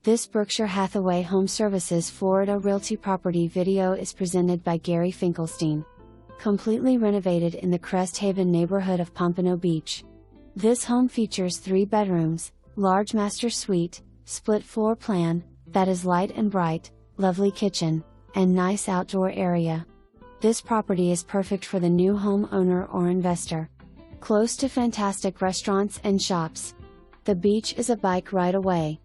This Berkshire Hathaway HomeServices Florida Realty property video is presented by Gary Finkelstein. Completely renovated in the CrestHaven neighborhood of Pompano Beach. This home features 3 bedrooms, large master suite, split floor plan, that is light and bright, lovely kitchen, and nice outdoor area. This property is perfect for the new home owner or investor. Close to fantastic restaurants and shops. The beach is a bike ride away.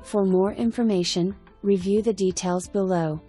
For more information, review the details below.